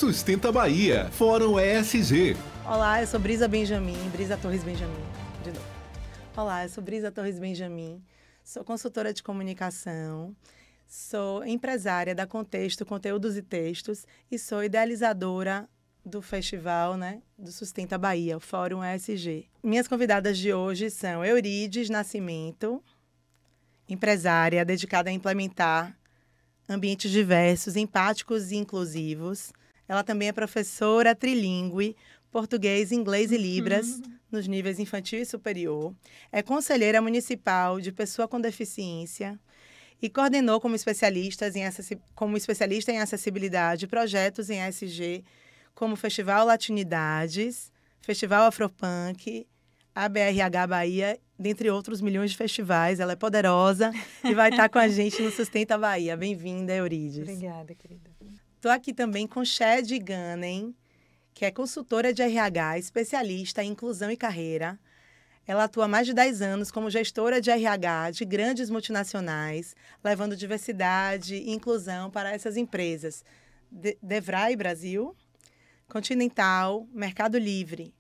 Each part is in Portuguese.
Sustenta Bahia, Fórum ESG. Olá, eu sou Brisa Torres Benjamin, de novo. Olá, eu sou Brisa Torres Benjamin, sou consultora de comunicação, sou empresária da Contexto Conteúdos e Textos e sou idealizadora do festival, do Sustenta Bahia, o Fórum ESG. Minhas convidadas de hoje são Eurides Nascimento, empresária dedicada a implementar ambientes diversos, empáticos e inclusivos. Ela também é professora trilingüe, português, inglês e libras, nos níveis infantil e superior. É conselheira municipal de pessoa com deficiência e coordenou como especialista em acessibilidade projetos em ESG, como Festival Latinidades, Festival Afropunk, ABRH Bahia, dentre outros milhões de festivais. Ela é poderosa e vai estar com a gente no Sustenta Bahia. Bem-vinda, Eurides. Obrigada, querida. Estou aqui também com Shed Ganem, que é consultora de RH, especialista em inclusão e carreira. Ela atua há mais de 10 anos como gestora de RH de grandes multinacionais, levando diversidade e inclusão para essas empresas. Devray Brasil, Continental, Mercado Livre.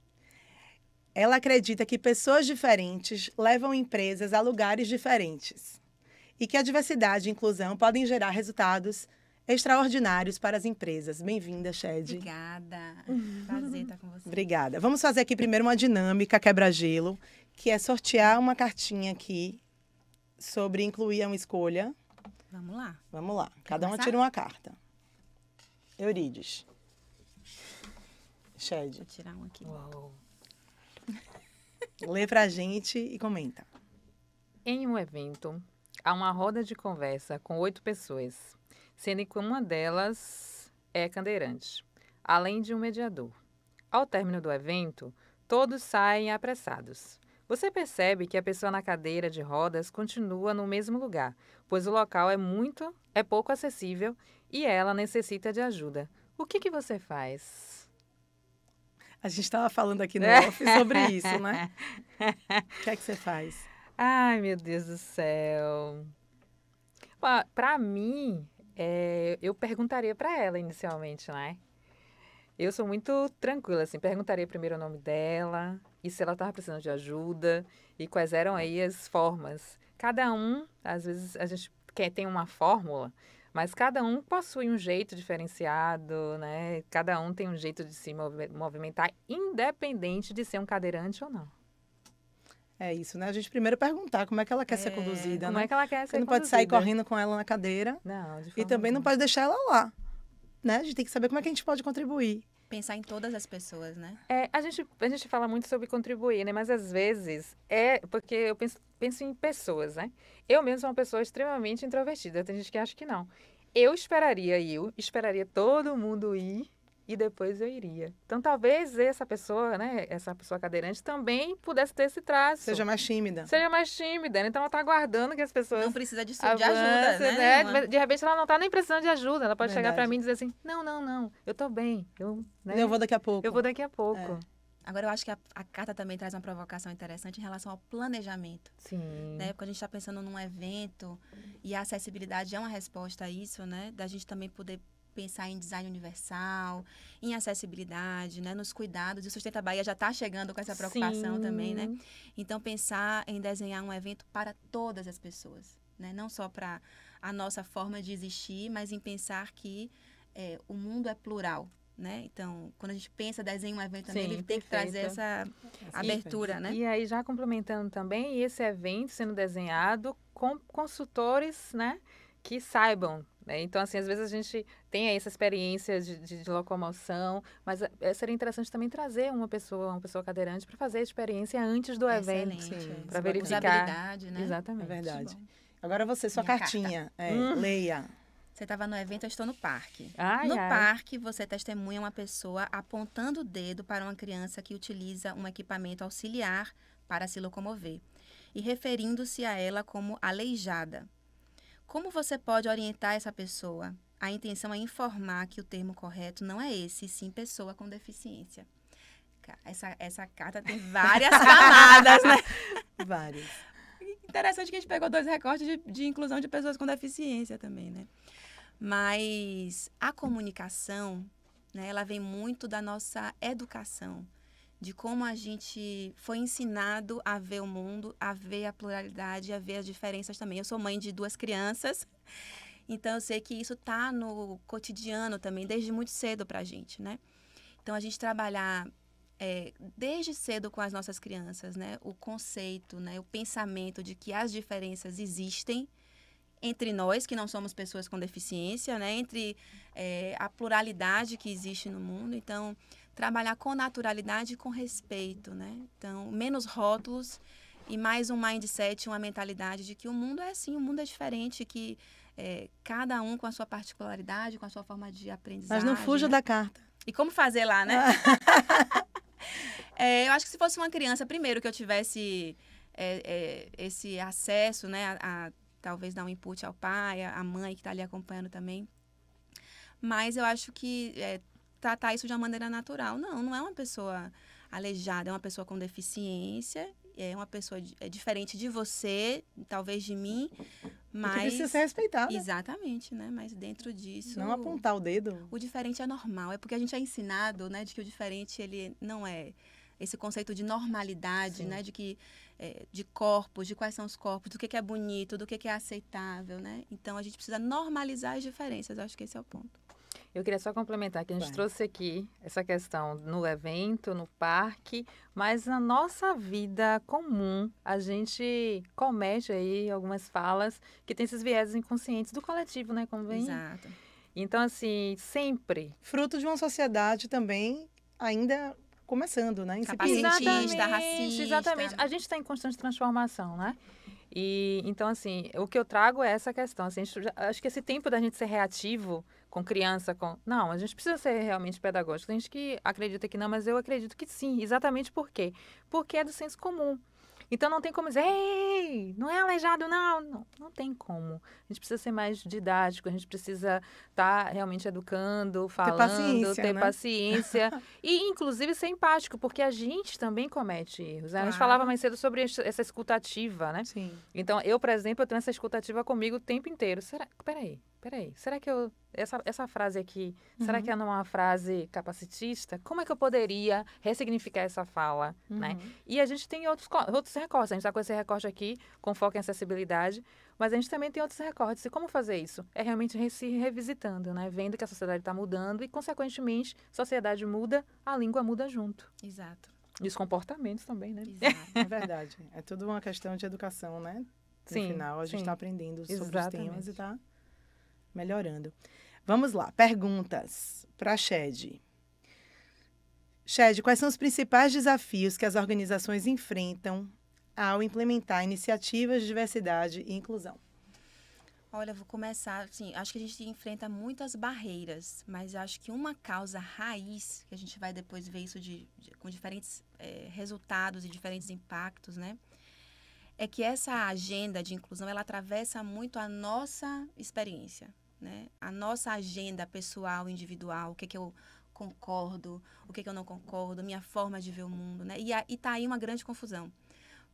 Ela acredita que pessoas diferentes levam empresas a lugares diferentes e que a diversidade e inclusão podem gerar resultados extraordinários para as empresas. Bem-vinda, Shed. Obrigada. Prazer estar com você. Obrigada. Vamos fazer aqui primeiro uma dinâmica quebra-gelo, que é sortear uma cartinha aqui sobre incluir uma escolha. Vamos lá. Vamos lá. Cada uma tira uma carta. Eurides. Shed. Vou tirar um aqui. Uau. Lê pra gente e comenta. Em um evento, há uma roda de conversa com 8 pessoas, sendo que uma delas é cadeirante, além de um mediador. Ao término do evento, todos saem apressados. Você percebe que a pessoa na cadeira de rodas continua no mesmo lugar, pois o local é pouco acessível e ela necessita de ajuda. O que você faz? A gente estava falando aqui no off sobre isso, né? O que é que você faz? Ai, meu Deus do céu. Para mim, eu perguntaria para ela inicialmente, né? Eu sou muito tranquila, assim, perguntaria primeiro o nome dela e se ela estava precisando de ajuda e quais eram aí as formas. Cada um, às vezes, a gente tem uma fórmula, mas cada um possui um jeito diferenciado, né? Cada um tem um jeito de se movimentar, independente de ser um cadeirante ou não. É isso, né? A gente primeiro perguntar como é que ela quer ser conduzida, como né? é que ela quer ser Você não conduzida. pode sair correndo com ela na cadeira. Não, de E forma também não alguma. pode deixar ela lá, né? A gente tem que saber como é que a gente pode contribuir. Pensar em todas as pessoas, né? A gente fala muito sobre contribuir, né? Mas às vezes porque eu penso em pessoas, né? Eu mesma sou uma pessoa extremamente introvertida. Tem gente que acha que não. Eu esperaria todo mundo ir e depois eu iria. Então, talvez essa pessoa, né? Essa pessoa cadeirante também pudesse ter esse traço. Seja mais tímida. Né? Então, ela está aguardando que as pessoas Não precisa de avancem, ajuda, né? De repente, ela não está nem precisando de ajuda. Ela pode chegar Verdade. para mim e dizer assim, não, eu estou bem. Eu vou daqui a pouco. Eu vou daqui a pouco. Agora, eu acho que a carta também traz uma provocação interessante em relação ao planejamento. Sim. Né? Porque a gente está pensando num evento e a acessibilidade é uma resposta a isso, né? Da gente também poder pensar em design universal, em acessibilidade, né? Nos cuidados. E o Sustenta Bahia já está chegando com essa preocupação também, né? Então, pensar em desenhar um evento para todas as pessoas, né? Não só para a nossa forma de existir, mas em pensar que o mundo é plural. Né? Então, quando a gente pensa, desenha um evento também, ele tem que trazer essa abertura, né? E aí, já complementando também, esse evento sendo desenhado com consultores, né, que saibam, né? Então, assim, às vezes a gente tem aí essa experiência de locomoção, mas seria interessante também trazer uma pessoa cadeirante para fazer a experiência antes do evento. Para verificar. Usabilidade, né? Exatamente. É verdade. Agora você, sua cartinha. Leia. Você estava no evento, eu estou no parque. No parque, você testemunha uma pessoa apontando o dedo para uma criança que utiliza um equipamento auxiliar para se locomover e referindo-se a ela como aleijada. Como você pode orientar essa pessoa? A intenção é informar que o termo correto não é esse, sim pessoa com deficiência. Essa carta tem várias camadas, né? Várias. Interessante que a gente pegou 2 recortes de inclusão de pessoas com deficiência também, né? Mas a comunicação, né? Ela vem muito da nossa educação, de como a gente foi ensinado a ver o mundo, a ver a pluralidade, a ver as diferenças também. Eu sou mãe de 2 crianças, então eu sei que isso está no cotidiano também, desde muito cedo para a gente, né? Então, a gente trabalhar desde cedo com as nossas crianças, né? O conceito, né? O pensamento de que as diferenças existem entre nós, que não somos pessoas com deficiência, né? Entre a pluralidade que existe no mundo. Então, trabalhar com naturalidade e com respeito, né? Então, menos rótulos e mais um mindset, uma mentalidade de que o mundo é assim, o mundo é diferente, que cada um com a sua particularidade, com a sua forma de aprendizagem. Mas não fuja da carta. E como fazer lá, né? Eu acho que se fosse uma criança, primeiro que eu tivesse esse acesso, né, a talvez dar um input ao pai, à mãe que está ali acompanhando também. Mas eu acho que tratar isso de uma maneira natural. Não é uma pessoa aleijada, é uma pessoa com deficiência, é uma pessoa diferente de você, talvez de mim, mas... Que precisa ser respeitada. Exatamente, né? Mas dentro disso... Não apontar o dedo. O diferente é normal. É porque a gente é ensinado, né, de que o diferente, ele não é... Esse conceito de normalidade, Sim. né? De que... de corpos, de quais são os corpos, do que é bonito, do que é aceitável, né? Então, a gente precisa normalizar as diferenças. Eu acho que esse é o ponto. Eu queria só complementar que a gente trouxe aqui essa questão no evento, no parque, mas na nossa vida comum, a gente comete aí algumas falas que tem esses vieses inconscientes do coletivo, né? Como vem. Exato. Então, assim, sempre. Fruto de uma sociedade também ainda começando, né? Capacitista, racista. Exatamente. A gente está em constante transformação, né? E, então, assim, o que eu trago é essa questão. Assim, acho que esse tempo da gente ser reativo com criança, Não, a gente precisa ser realmente pedagógico. Tem gente que acredita que não, mas eu acredito que sim. Exatamente por quê? Porque é do senso comum. Então, não tem como dizer, ei, não é aleijado, não. Não tem como. A gente precisa ser mais didático, a gente precisa estar realmente educando, falando, ter paciência. E, inclusive, ser empático, porque a gente também comete erros. Né? A gente falava mais cedo sobre essa escutativa, né? Sim. Então, eu, por exemplo, eu tenho essa escutativa comigo o tempo inteiro. Peraí. Será que essa frase aqui, será que é uma frase capacitista? Como é que eu poderia ressignificar essa fala, né? E a gente tem outros recortes. A gente está com esse recorte aqui, com foco em acessibilidade, mas a gente também tem outros recortes. E como fazer isso? É realmente se revisitando, né? Vendo que a sociedade está mudando e, consequentemente, a sociedade muda, a língua muda junto. Exato. E os comportamentos também, né? Exato. É verdade. É tudo uma questão de educação, né? No final, a gente está aprendendo sobre os temas e está melhorando. Vamos lá, perguntas para a Shed. Shed, quais são os principais desafios que as organizações enfrentam ao implementar iniciativas de diversidade e inclusão? Olha, eu vou começar, assim, acho que a gente enfrenta muitas barreiras, mas acho que uma causa raiz, que a gente vai depois ver isso com diferentes resultados e diferentes impactos, né? É que essa agenda de inclusão, ela atravessa muito a nossa experiência, né? A nossa agenda pessoal, individual, o que eu concordo, o que eu não concordo, minha forma de ver o mundo, né? E tá aí uma grande confusão.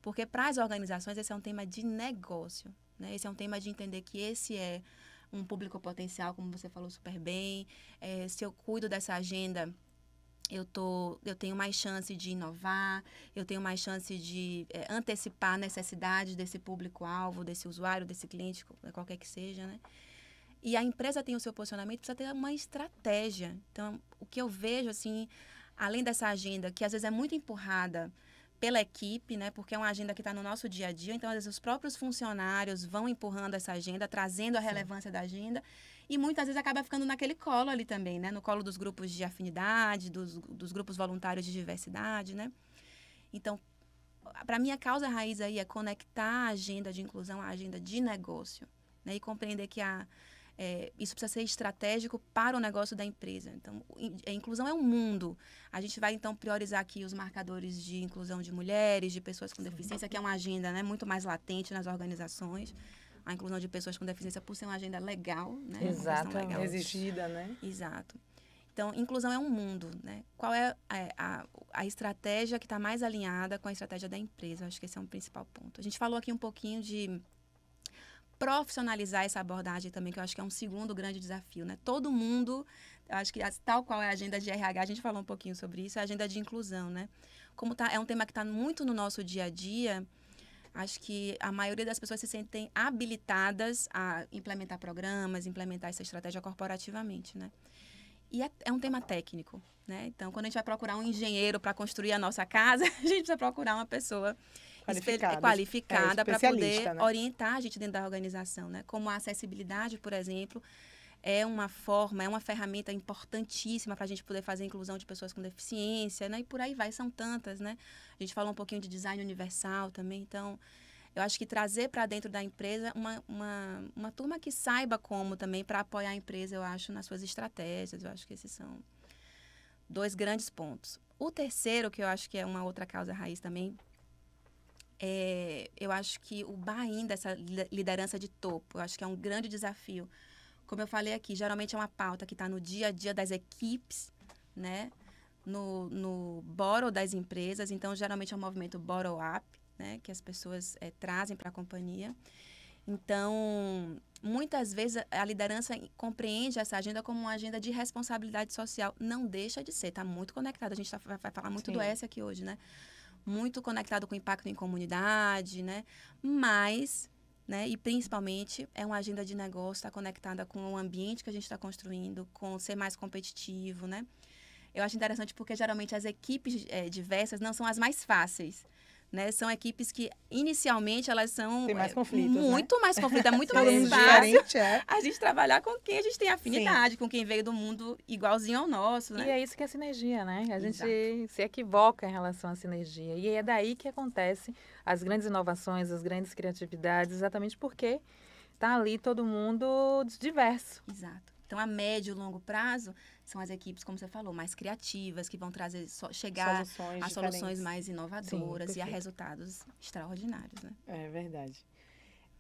Porque para as organizações esse é um tema de negócio, né? Esse é um tema de entender que esse é um público potencial, como você falou super bem. Se eu cuido dessa agenda, eu tenho mais chance de inovar, eu tenho mais chance de antecipar a necessidade desse público-alvo, desse usuário, desse cliente, qualquer que seja, né? E a empresa tem o seu posicionamento, precisa ter uma estratégia. Então, o que eu vejo, assim, além dessa agenda, que às vezes é muito empurrada pela equipe, né? Porque é uma agenda que está no nosso dia a dia, então, às vezes, os próprios funcionários vão empurrando essa agenda, trazendo a relevância da agenda, e muitas vezes acaba ficando naquele colo ali também, né? No colo dos grupos de afinidade, dos grupos voluntários de diversidade, né? Então, para mim, a causa raiz aí é conectar a agenda de inclusão à agenda de negócio, né? E compreender que isso precisa ser estratégico para o negócio da empresa. Então, a inclusão é um mundo. A gente vai, então, priorizar aqui os marcadores de inclusão de mulheres, de pessoas com deficiência, que é uma agenda, né, muito mais latente nas organizações. A inclusão de pessoas com deficiência por ser uma agenda legal, né? Exatamente. Legal. Exigida, né? Exato. Então, inclusão é um mundo, né? Qual é a estratégia que está mais alinhada com a estratégia da empresa? Acho que esse é um principal ponto. A gente falou aqui um pouquinho de profissionalizar essa abordagem também, que eu acho que é um segundo grande desafio, né? Todo mundo, eu acho que tal qual é a agenda de RH, a gente falou um pouquinho sobre isso, é a agenda de inclusão, né? Como é um tema que está muito no nosso dia a dia, acho que a maioria das pessoas se sentem habilitadas a implementar programas, implementar essa estratégia corporativamente, né? E é um tema técnico, né? Então, quando a gente vai procurar um engenheiro para construir a nossa casa, a gente precisa procurar uma pessoa qualificada para poder, né, orientar a gente dentro da organização, né? Como a acessibilidade, por exemplo, é uma ferramenta importantíssima para a gente poder fazer a inclusão de pessoas com deficiência, né? E por aí vai, são tantas, né? A gente falou um pouquinho de design universal também, então eu acho que trazer para dentro da empresa uma turma que saiba como também para apoiar a empresa, eu acho, nas suas estratégias, eu acho que esses são 2 grandes pontos. O terceiro, que eu acho que é uma outra causa raiz também, eu acho que o buy-in dessa liderança de topo, eu acho que é um grande desafio. Como eu falei aqui, geralmente é uma pauta que está no dia a dia das equipes, né? No bottom das empresas. Então, geralmente é um movimento bottom-up, né? Que as pessoas trazem para a companhia. Então, muitas vezes a liderança compreende essa agenda como uma agenda de responsabilidade social. Não deixa de ser, está muito conectado. A gente vai falar muito do S aqui hoje, né? Muito conectado com o impacto em comunidade, né? Mas, né, e principalmente, é uma agenda de negócio, está conectada com o ambiente que a gente está construindo, com ser mais competitivo, né? Eu acho interessante porque, geralmente, as equipes diversas não são as mais fáceis, né? São equipes que, inicialmente, elas são tem mais conflitos, muito mais conflitos. É muito mais fácil a gente trabalhar com quem a gente tem afinidade, sim, com quem veio do mundo igualzinho ao nosso, né? E é isso que é a sinergia, né? A gente Exato. se equivoca em relação à sinergia. E é daí que acontece as grandes inovações, as grandes criatividades, exatamente porque está ali todo mundo diverso. Exato. Então, a médio e longo prazo, são as equipes, como você falou, mais criativas, que vão chegar a soluções mais inovadoras. Sim, e a resultados extraordinários, né? É verdade.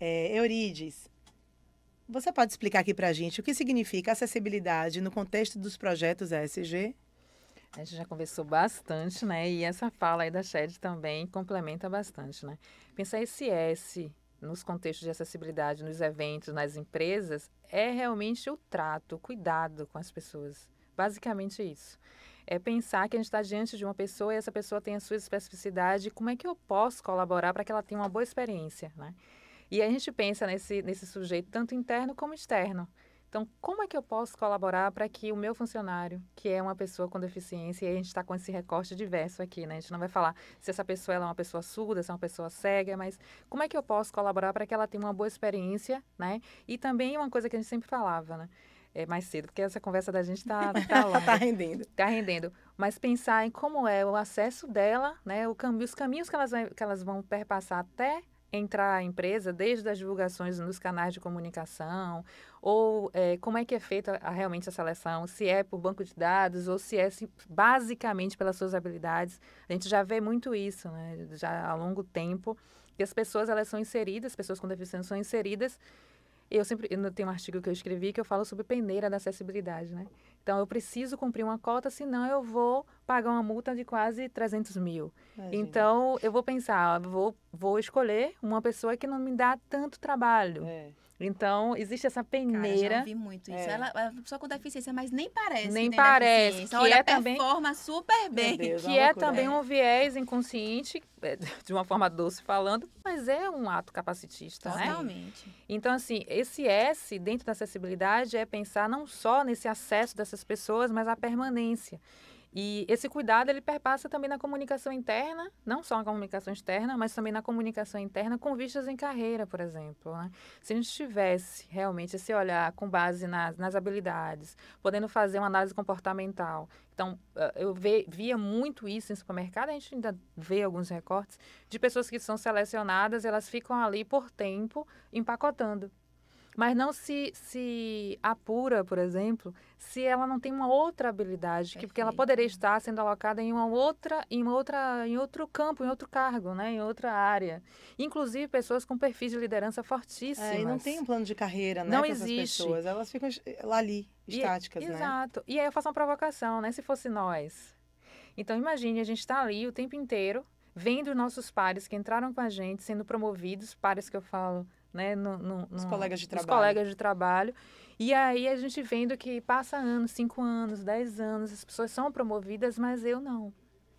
Eurides, você pode explicar aqui para a gente o que significa acessibilidade no contexto dos projetos ESG? A gente já conversou bastante, né? E essa fala aí da Shed também complementa bastante, né? Pensar esse S nos contextos de acessibilidade, nos eventos, nas empresas, é realmente o trato, o cuidado com as pessoas. Basicamente isso. É pensar que a gente está diante de uma pessoa e essa pessoa tem a sua especificidade, como é que eu posso colaborar para que ela tenha uma boa experiência, né? E a gente pensa nesse sujeito tanto interno como externo. Então, como é que eu posso colaborar para que o meu funcionário, que é uma pessoa com deficiência, e a gente está com esse recorte diverso aqui, né? A gente não vai falar se essa pessoa ela é uma pessoa surda, se é uma pessoa cega, mas como é que eu posso colaborar para que ela tenha uma boa experiência, né? E também uma coisa que a gente sempre falava, né? Mais cedo, porque essa conversa da gente tá longa. Tá rendendo. Tá rendendo. Mas pensar em como é o acesso dela, né? Os caminhos que elas vão perpassar até entrar a empresa, desde as divulgações nos canais de comunicação, ou como é que é feita realmente a seleção, se é por banco de dados ou se é basicamente pelas suas habilidades. A gente já vê muito isso, né? Já há longo tempo, que as pessoas elas são inseridas, pessoas com deficiência são inseridas. Eu tenho um artigo que eu escrevi que eu falo sobre peneira da acessibilidade, né? Então, eu preciso cumprir uma cota, senão eu vou pagar uma multa de quase 300 mil. Imagina. Então, eu vou pensar, vou escolher uma pessoa que não me dá tanto trabalho. Então, existe essa peneira. Cara, já ouvi muito isso. Ela é uma pessoa com deficiência, mas nem parece. Nem parece. Que olha, performa super bem. Deus, que é também um viés inconsciente, de uma forma doce falando, mas é um ato capacitista, né? Totalmente. Então, assim, esse S dentro da acessibilidade é pensar não só nesse acesso dessas pessoas, mas a permanência. E esse cuidado, ele perpassa também na comunicação interna, não só na comunicação externa, mas também na comunicação interna com vistas em carreira, por exemplo, né? Se a gente tivesse realmente esse olhar com base nas habilidades, podendo fazer uma análise comportamental. Então, eu via muito isso em supermercado, a gente ainda vê alguns recortes de pessoas que são selecionadas, elas ficam ali por tempo empacotando. Mas não se apura, por exemplo, se ela não tem uma outra habilidade, porque ela poderia estar sendo alocada em outro campo, em outro cargo, né, em outra área. Inclusive pessoas com perfis de liderança fortíssimas. E não tem um plano de carreira, né, não existe. Essas pessoas. Elas ficam lá ali, estáticas, né? Exato. E aí eu faço uma provocação, né, se fosse nós. Então imagine, a gente está ali o tempo inteiro, vendo nossos pares que entraram com a gente, sendo promovidos, pares que eu falo né, Os colegas de dos trabalho. colegas de trabalho. E aí a gente vendo que passa anos, 5 anos, 10 anos, as pessoas são promovidas, mas eu não.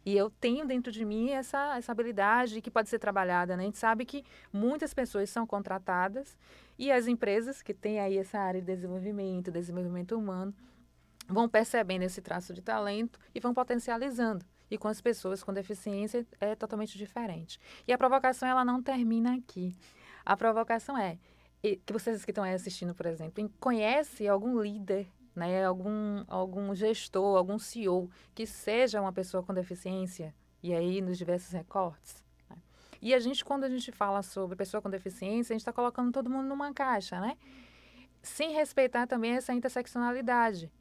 E eu tenho dentro de mim essa habilidade que pode ser trabalhada, né? A gente sabe que muitas pessoas são contratadas e as empresas que têm aí essa área de desenvolvimento humano, vão percebendo esse traço de talento e vão potencializando. E com as pessoas com deficiência é totalmente diferente. E a provocação, ela não termina aqui. A provocação é que vocês que estão aí assistindo, por exemplo, conhece algum líder, né, algum gestor, algum CEO que seja uma pessoa com deficiência, e aí nos diversos recortes. Né? E quando a gente fala sobre pessoa com deficiência, a gente está colocando todo mundo numa caixa, né? Sem respeitar também essa interseccionalidade.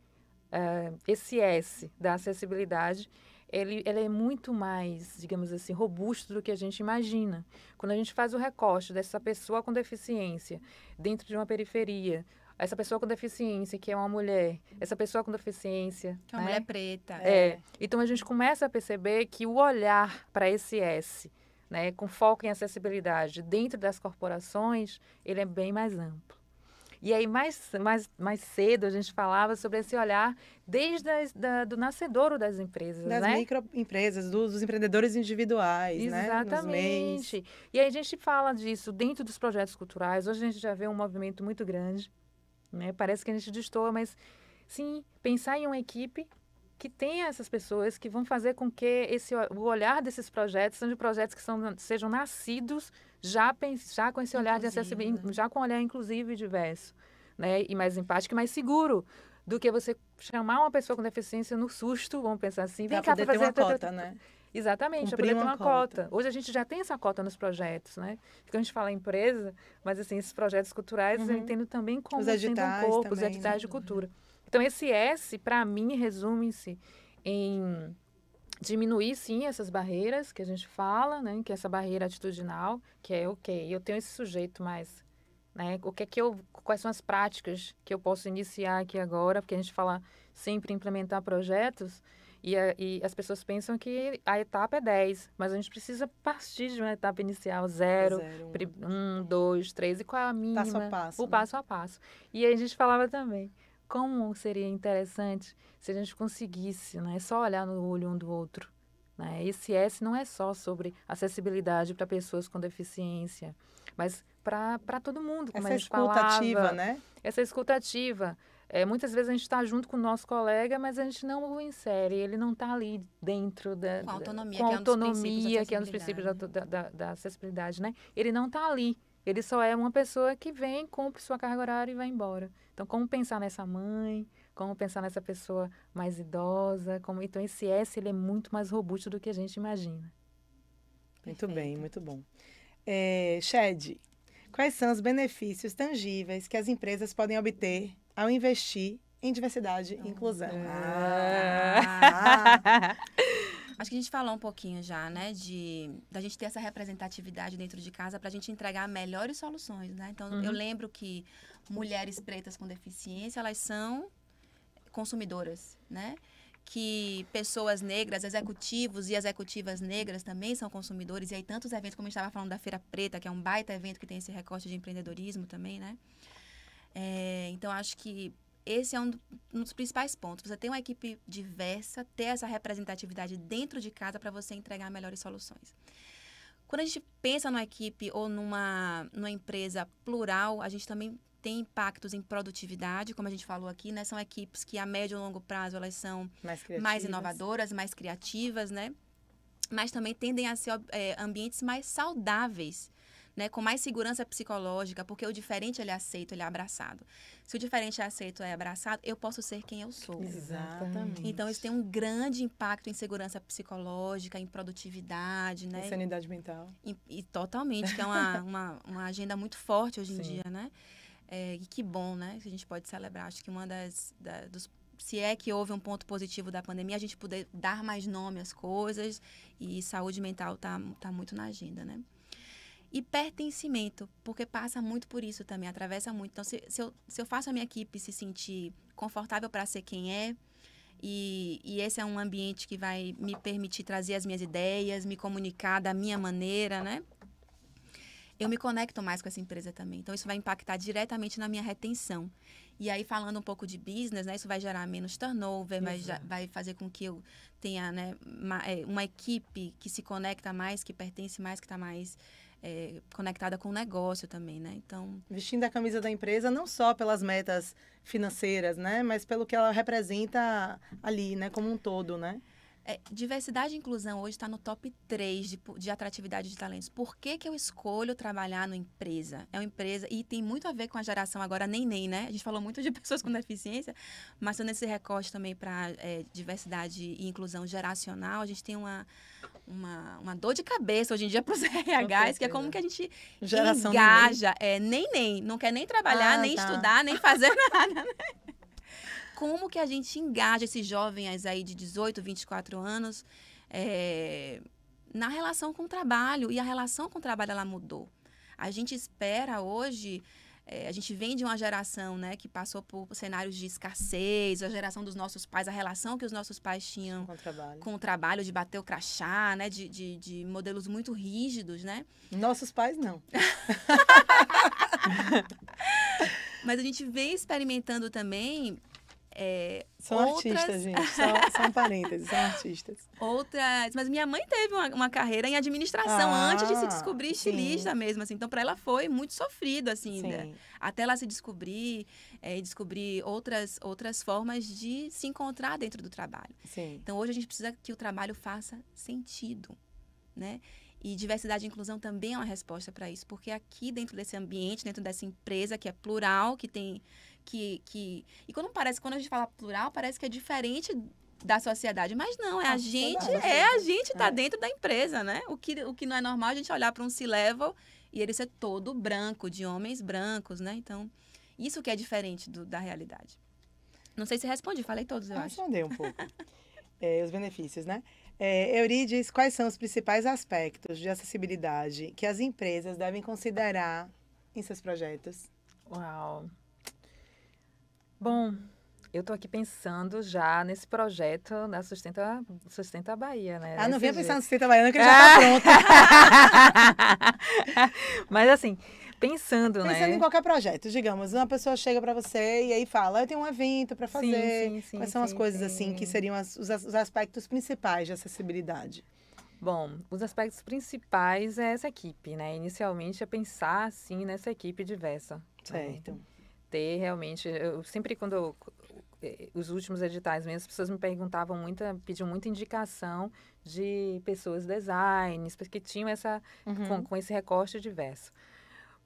Esse S da acessibilidade, ele é muito mais, digamos assim, robusto do que a gente imagina. Quando a gente faz o recorte dessa pessoa com deficiência dentro de uma periferia, essa pessoa com deficiência, que é uma mulher, essa pessoa com deficiência... Que é uma mulher preta. Então, a gente começa a perceber que o olhar para esse S, né, com foco em acessibilidade dentro das corporações, ele é bem mais amplo. E aí, mais cedo, a gente falava sobre esse olhar desde do nascedouro das empresas, das né? microempresas, dos empreendedores individuais, Exatamente. Né? E aí a gente fala disso dentro dos projetos culturais. Hoje a gente já vê um movimento muito grande, né? Parece que a gente destoa, mas sim, pensar em uma equipe que tenha essas pessoas que vão fazer com que o olhar desses projetos sejam projetos que sejam nascidos já com esse olhar de acessibilidade, já com um olhar inclusivo e diverso, né? E mais empático e mais seguro do que você chamar uma pessoa com deficiência no susto, vamos pensar assim, vem cá para fazer uma cota, né? Exatamente, para poder ter uma cota. Hoje a gente já tem essa cota nos projetos, né? Porque a gente fala em empresa, mas assim, esses projetos culturais eu entendo também como os editais, corpo, os editais de cultura. Então, esse S, para mim, resume-se em diminuir, sim, essas barreiras que a gente fala, né? Que é essa barreira atitudinal, que é, eu tenho esse sujeito mais, né? Quais são as práticas que eu posso iniciar aqui agora? Porque a gente fala sempre em implementar projetos e as pessoas pensam que a etapa é 10, mas a gente precisa partir de uma etapa inicial, 0, 1, 2, 3, e qual é a mínima? Passo a passo. O passo a passo. E aí a gente falava também, como seria interessante se a gente conseguisse, né, só olhar no olho um do outro. Né? Esse S não é só sobre acessibilidade para pessoas com deficiência, mas para todo mundo, como a gente falava. Essa escutativa, né? Essa escutativa. Muitas vezes a gente está junto com o nosso colega, mas a gente não o insere, ele não está ali dentro com autonomia, que é um dos princípios da acessibilidade, né? Ele não está ali. Ele só é uma pessoa que vem, cumpre sua carga horária e vai embora. Então, como pensar nessa mãe? Como pensar nessa pessoa mais idosa? Então, esse S ele é muito mais robusto do que a gente imagina. Muito bem, muito bom. Shed, quais são os benefícios tangíveis que as empresas podem obter ao investir em diversidade e inclusão? Acho que a gente falou um pouquinho já, né, da gente ter essa representatividade dentro de casa para a gente entregar melhores soluções, né? Então, eu lembro que mulheres pretas com deficiência, elas são consumidoras, né? Que pessoas negras, executivos e executivas negras também são consumidores. E aí, tantos eventos, como a gente estava falando da Feira Preta, que é um baita evento que tem esse recorte de empreendedorismo também, né? Então, acho que esse é um dos principais pontos. Você tem uma equipe diversa, ter essa representatividade dentro de casa para você entregar melhores soluções. Quando a gente pensa numa equipe ou numa empresa plural, a gente também tem impactos em produtividade, como a gente falou aqui, né? São equipes que a médio e longo prazo elas são mais inovadoras, mais criativas, né? Mas também tendem a ser ambientes mais saudáveis, né, com mais segurança psicológica, porque o diferente ele é aceito, ele é abraçado. Se o diferente é aceito, é abraçado, eu posso ser quem eu sou. Exatamente. Então, isso tem um grande impacto em segurança psicológica, em produtividade, né? Em sanidade mental. E totalmente, que é uma agenda muito forte hoje em dia, né? E que bom, né? Que a gente pode celebrar. Acho que uma se é que houve um ponto positivo da pandemia, a gente poder dar mais nome às coisas, e saúde mental tá muito na agenda, né? E pertencimento, porque passa muito por isso também, atravessa muito. Então, se eu faço a minha equipe se sentir confortável para ser quem é, e esse é um ambiente que vai me permitir trazer as minhas ideias, me comunicar da minha maneira, né? eu me conecto mais com essa empresa também. Então, isso vai impactar diretamente na minha retenção. E aí, falando um pouco de business, né, isso vai gerar menos turnover, vai fazer com que eu tenha, né, uma equipe que se conecta mais, que pertence mais, que está mais conectada com o negócio também, né? Então, vestindo a camisa da empresa não só pelas metas financeiras, né, mas pelo que ela representa ali, né, como um todo, né? Diversidade e inclusão hoje está no top 3 de atratividade de talentos. Por que eu escolho trabalhar numa empresa? É uma empresa, e tem muito a ver com a geração agora neném, né? A gente falou muito de pessoas com deficiência, mas nesse recorte também para diversidade e inclusão geracional, a gente tem uma dor de cabeça hoje em dia para os RHs, que é como que a gente Geração engaja. Neném, não quer nem trabalhar, nem estudar, nem fazer nada, né? Como que a gente engaja esses jovens aí de 18, 24 anos na relação com o trabalho? E a relação com o trabalho, ela mudou. A gente espera hoje, a gente vem de uma geração, né, que passou por cenários de escassez, a geração dos nossos pais, a relação que os nossos pais tinham com o trabalho, de bater o crachá, né, de modelos muito rígidos, né? Nossos pais, não. Mas a gente vem experimentando também... são artistas, gente. São parênteses, são artistas. Mas minha mãe teve uma carreira em administração antes de se descobrir estilista mesmo, assim. Então, para ela foi muito sofrido, assim, até ela se descobrir e descobrir outras formas de se encontrar dentro do trabalho. Sim. Então, hoje a gente precisa que o trabalho faça sentido, né? E diversidade e inclusão também é uma resposta para isso, porque aqui dentro desse ambiente, dentro dessa empresa que é plural, que tem... E quando a gente fala plural, parece que é diferente da sociedade. Mas não, a gente tá dentro da empresa, né? O que não é normal é a gente olhar para um C-level e ele ser todo branco, de homens brancos, né? Então, isso que é diferente da realidade. Não sei se respondi, falei todos, eu acho. Respondei um pouco. Os benefícios, né? Eurídice, quais são os principais aspectos de acessibilidade que as empresas devem considerar em seus projetos? Uau! Bom, eu estou aqui pensando já nesse projeto da Sustenta Bahia, né? Não vinha pensar no Sustenta Bahia, que ele já está pronto. Mas assim, pensando em qualquer projeto, digamos, uma pessoa chega para você e aí fala, eu tenho um evento para fazer. Quais são as coisas assim que seriam os aspectos principais de acessibilidade? Bom, os aspectos principais é essa equipe, né? Inicialmente é pensar assim nessa equipe diversa. Certo. Né? Ter realmente, eu sempre os últimos editais mesmo, as pessoas me perguntavam pediam muita indicação de pessoas designers, porque tinham com esse recorte diverso.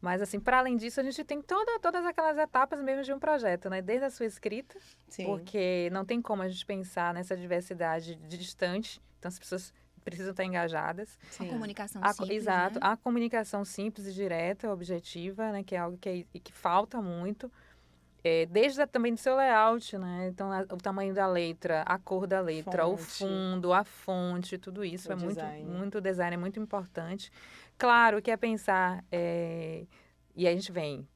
Mas, assim, para além disso, a gente tem todas aquelas etapas mesmo de um projeto, né? Desde a sua escrita, porque não tem como a gente pensar nessa diversidade distante, então as pessoas precisam estar engajadas. A comunicação simples, exato, né? A comunicação simples e direta, objetiva, né? Que é algo que falta muito. Desde também do seu layout, né? Então, o tamanho da letra, a cor da letra, o fundo, a fonte, tudo isso muito design, é muito importante. Claro que é pensar, e aí a gente vem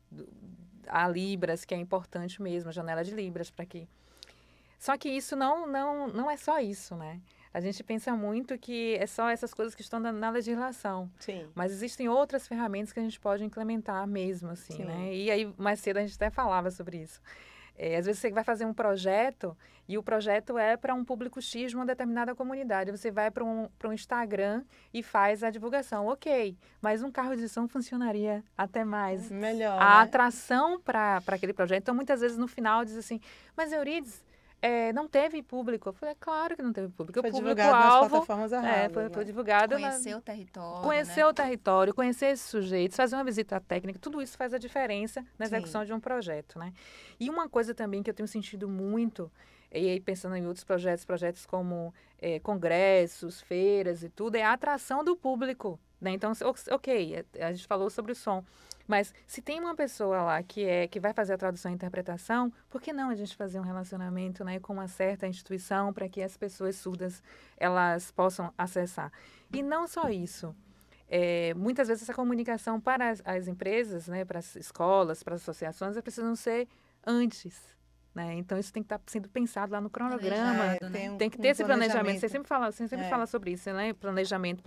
a Libras, que é importante mesmo, a janela de Libras, para que... Só que isso não é só isso, né? A gente pensa muito que é só essas coisas que estão na legislação. Sim. Mas existem outras ferramentas que a gente pode implementar mesmo, assim, né? E aí, mais cedo, a gente até falava sobre isso. Às vezes, você vai fazer um projeto e o projeto é para um público X de uma determinada comunidade. Você vai para um Instagram e faz a divulgação. Ok, mas um carro de som funcionaria até mais. Melhor, a atração para aquele projeto. Então, muitas vezes, no final, diz assim, mas Eurídice, não teve público. Eu falei, claro que não teve público. Foi o divulgado nas plataformas erradas. Foi divulgado. Conhecer o território. Conhecer o território, conhecer esses sujeitos, fazer uma visita técnica, tudo isso faz a diferença na execução de um projeto, né? E uma coisa também que eu tenho sentido muito, e aí pensando em outros projetos como congressos, feiras e tudo, é a atração do público, né? Então, ok, a gente falou sobre o som. Mas se tem uma pessoa lá que vai fazer a tradução e interpretação, por que não a gente fazer um relacionamento, né, com uma certa instituição para que as pessoas surdas elas possam acessar? E não só isso. Muitas vezes essa comunicação para as empresas, né, para as escolas, para as associações, precisam ser antes. né? Então, isso tem que estar sendo pensado lá no cronograma. Planejado, né? Tem que ter esse planejamento. Você sempre fala sobre isso, né? Planejamento.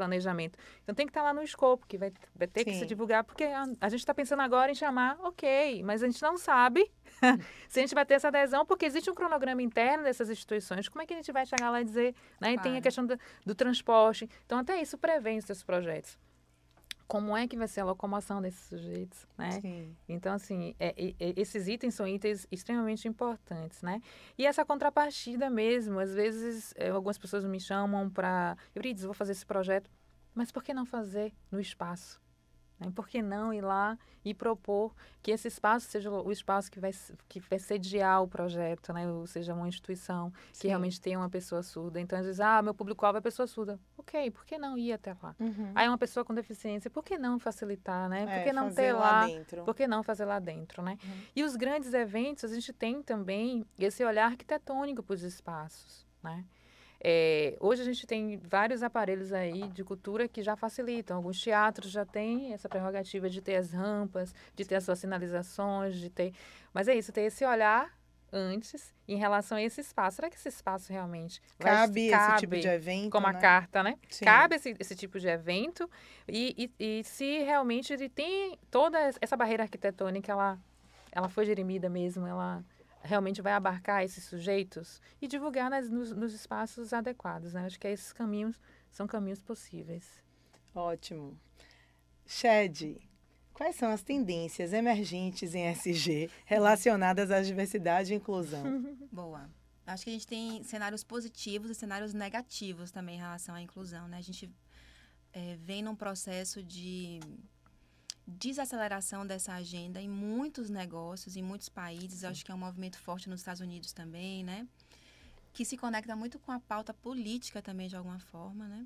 Então, tem que estar lá no escopo, que vai ter que se divulgar, porque a gente está pensando agora em chamar, ok, mas a gente não sabe se a gente vai ter essa adesão, porque existe um cronograma interno dessas instituições. Como é que a gente vai chegar lá e dizer, né? E tem a questão do transporte. Então, até isso prevê esses projetos. Como é que vai ser a locomoção desses sujeitos, né? Sim. Então, assim, esses itens são itens extremamente importantes, né? E essa contrapartida mesmo, às vezes, algumas pessoas me chamam para... Euridice, vou fazer esse projeto, mas por que não fazer no espaço? Né? Por que não ir lá e propor que esse espaço seja o espaço que vai sediar o projeto, né? Ou seja, uma instituição que realmente tenha uma pessoa surda. Então, às vezes, meu público-alvo é pessoa surda. Ok, por que não ir até lá? Aí uma pessoa com deficiência, por que não facilitar, né? Por que não ter lá dentro? Por que não fazer lá dentro, né? E os grandes eventos, a gente tem também esse olhar arquitetônico para os espaços, né? Hoje a gente tem vários aparelhos aí de cultura que já facilitam. Alguns teatros já têm essa prerrogativa de ter as rampas, de ter as suas sinalizações, de ter... Mas é isso, ter esse olhar antes em relação a esse espaço. Será que esse espaço realmente cabe esse tipo de evento, como né? a carta, né? Sim. Cabe esse tipo de evento e se realmente ele tem toda essa barreira arquitetônica, ela foi dirimida mesmo, ela realmente vai abarcar esses sujeitos e divulgar nos espaços adequados, né? Acho que esses caminhos são caminhos possíveis. Ótimo. Shed, quais são as tendências emergentes em SG relacionadas à diversidade e inclusão? Boa. Acho que a gente tem cenários positivos e cenários negativos também em relação à inclusão, né? A gente vem num processo de desaceleração dessa agenda em muitos negócios, em muitos países. Acho que é um movimento forte nos Estados Unidos também, né? Que se conecta muito com a pauta política também, de alguma forma, né?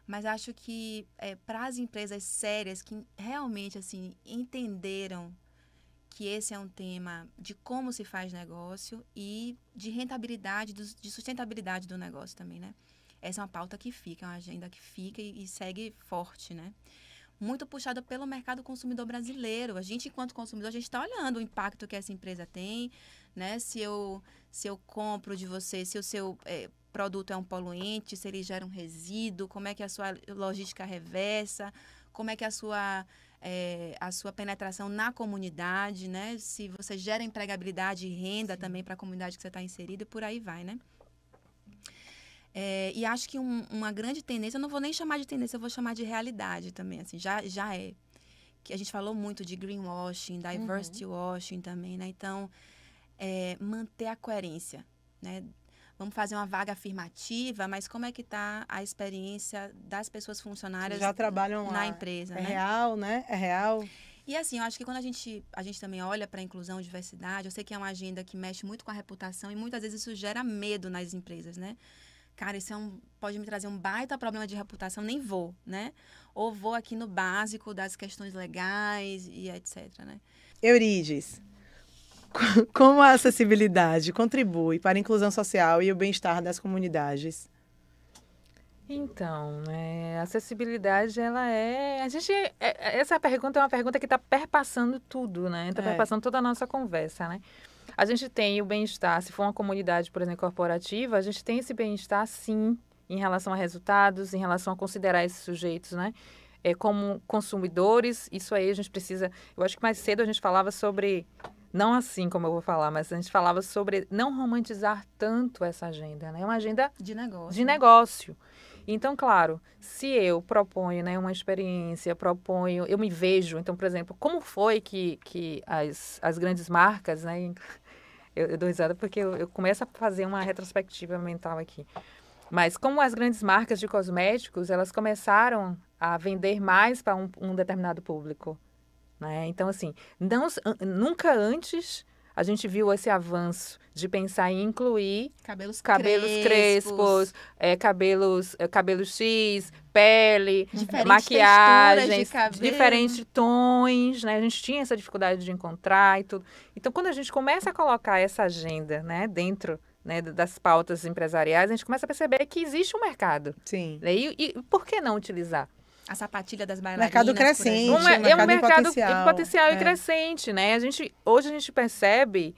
Mas acho que para as empresas sérias que realmente assim entenderam que esse é um tema de como se faz negócio e de rentabilidade, de sustentabilidade do negócio também, né? Essa é uma pauta que fica, é uma agenda que fica e segue forte, né? Muito puxada pelo mercado consumidor brasileiro. A gente, enquanto consumidor, a gente está olhando o impacto que essa empresa tem, né? Se eu compro de você, se o seu produto é um poluente, se ele gera um resíduo, como é que a sua logística reversa, como é que a sua penetração na comunidade, né? Se você gera empregabilidade e renda também para a comunidade que você está inserido e por aí vai, né? E acho que uma grande tendência, eu não vou nem chamar de tendência, eu vou chamar de realidade também, assim, já é. Que a gente falou muito de greenwashing, diversity washing também, né? Então, manter a coerência, né? Vamos fazer uma vaga afirmativa, mas como é que está a experiência das pessoas funcionárias já trabalham lá na empresa, né? Real, né? É real. E assim, eu acho que quando a gente também olha para a inclusão e diversidade, eu sei que é uma agenda que mexe muito com a reputação e muitas vezes isso gera medo nas empresas, né? Cara, isso pode me trazer um baita problema de reputação, nem vou, né? Ou vou aqui no básico das questões legais e etc, né? Euridice, como a acessibilidade contribui para a inclusão social e o bem-estar das comunidades? Então, a acessibilidade, ela essa pergunta é uma pergunta que está perpassando tudo, né? Está perpassando toda a nossa conversa, né? A gente tem o bem-estar, se for uma comunidade, por exemplo, corporativa, a gente tem esse bem-estar, sim, em relação a resultados, em relação a considerar esses sujeitos, né? Como consumidores, isso aí a gente precisa... Eu acho que mais cedo a gente falava sobre... Não assim como eu vou falar, mas a gente falava sobre não romantizar tanto essa agenda, né? É uma agenda de negócio. De negócio. Então, claro, se eu proponho, né, uma experiência, eu me vejo, então, por exemplo, como foi que as grandes marcas, né, eu dou risada porque eu começo a fazer uma retrospectiva mental aqui, mas como as grandes marcas de cosméticos, elas começaram a vender mais para um determinado público, né? Então, assim, nunca antes a gente viu esse avanço de pensar em incluir cabelos crespos, cabelos X, pele, diferentes maquiagens, de diferentes tons, né? A gente tinha essa dificuldade de encontrar e tudo. Então, quando a gente começa a colocar essa agenda, né, dentro, né, das pautas empresariais, a gente começa a perceber que existe um mercado. Sim. Né? E por que não utilizar? A sapatilha das bailarinas. Mercado crescente. É um mercado em potencial e crescente, né? Hoje a gente percebe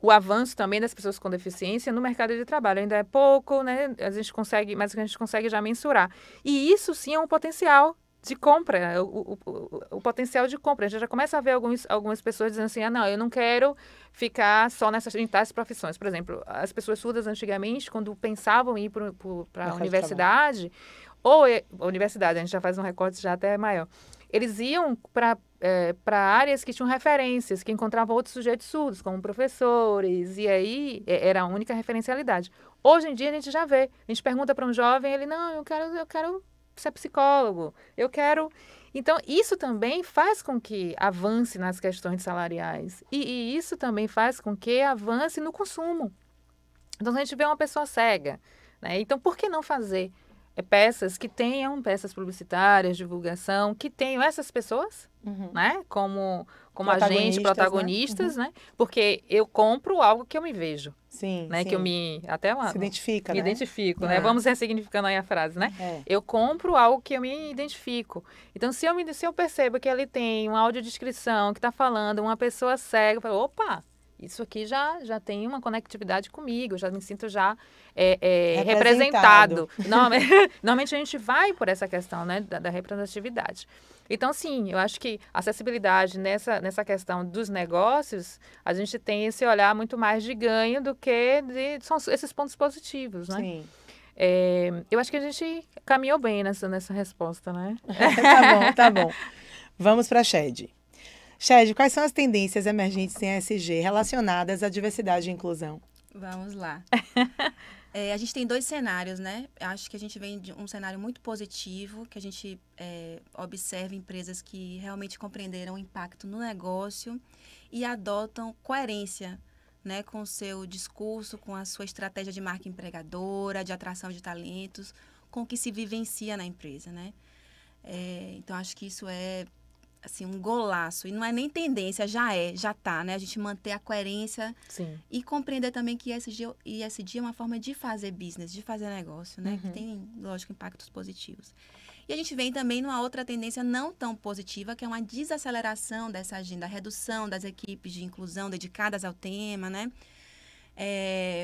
o avanço também das pessoas com deficiência no mercado de trabalho. Ainda é pouco, né? A gente consegue, mas a gente consegue já mensurar. E isso sim é um potencial de compra, o potencial de compra. A gente já começa a ver algumas pessoas dizendo assim, não, eu não quero ficar só em tais profissões. Por exemplo, as pessoas surdas antigamente, quando pensavam em ir para a universidade, a universidade, a gente já faz um recorte já até maior, eles iam para áreas que tinham referências, que encontravam outros sujeitos surdos, como professores, e aí era a única referencialidade. Hoje em dia a gente já vê, a gente pergunta para um jovem, ele, não, eu quero ser psicólogo, eu quero... Então, isso também faz com que avance nas questões salariais, e isso também faz com que avance no consumo. Então, a gente vê uma pessoa cega, né? Então, por que não fazer peças que tenham peças publicitárias, divulgação, que tenham essas pessoas, né? Como agentes, protagonistas, né? Porque eu compro algo que eu me vejo. Sim, né? sim. Que eu se identifica, me né? identifico, né? Vamos ressignificando aí a frase, né? Eu compro algo que eu me identifico. Então, se eu percebo que ele tem uma audiodescrição que está falando uma pessoa cega, eu falo, opa, isso aqui já tem uma conectividade comigo, já me sinto representado. Normalmente a gente vai por essa questão, né, da representatividade. Então, sim, eu acho que a acessibilidade nessa questão dos negócios, a gente tem esse olhar muito mais de ganho do que são esses pontos positivos, né? Sim. Eu acho que a gente caminhou bem nessa resposta, né? Tá bom. Vamos para a Shed. Shed, quais são as tendências emergentes em ESG relacionadas à diversidade e inclusão? Vamos lá. A gente tem 2 cenários, né? Acho que a gente vem de um cenário muito positivo, que a gente observa empresas que realmente compreenderam o impacto no negócio e adotam coerência, né, com o seu discurso, com a sua estratégia de marca empregadora, de atração de talentos, com o que se vivencia na empresa, né? Então, acho que isso é assim, um golaço. E não é nem tendência, já tá, né? A gente manter a coerência. Sim. E compreender também que ESG é uma forma de fazer business, de fazer negócio, né? Que tem, lógico, impactos positivos. E a gente vem também numa outra tendência não tão positiva, que é uma desaceleração dessa agenda, a redução das equipes de inclusão dedicadas ao tema, né?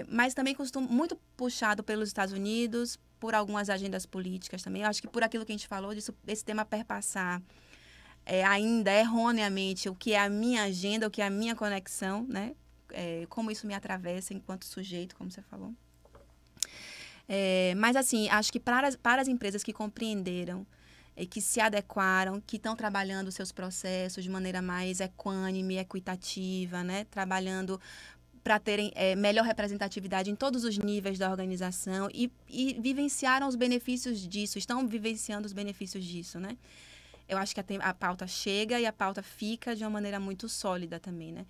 Mas também muito puxado pelos Estados Unidos, por algumas agendas políticas também. Eu acho que por aquilo que a gente falou, esse tema perpassar ainda erroneamente o que é a minha agenda, o que é a minha conexão, né? Como isso me atravessa enquanto sujeito, como você falou. Mas, assim, acho que para as empresas que compreenderam, que se adequaram, que estão trabalhando os seus processos de maneira mais equânime, equitativa, né? Trabalhando para terem melhor representatividade em todos os níveis da organização e vivenciaram os benefícios disso, estão vivenciando os benefícios disso, né? Eu acho que a pauta chega e a pauta fica de uma maneira muito sólida também, né?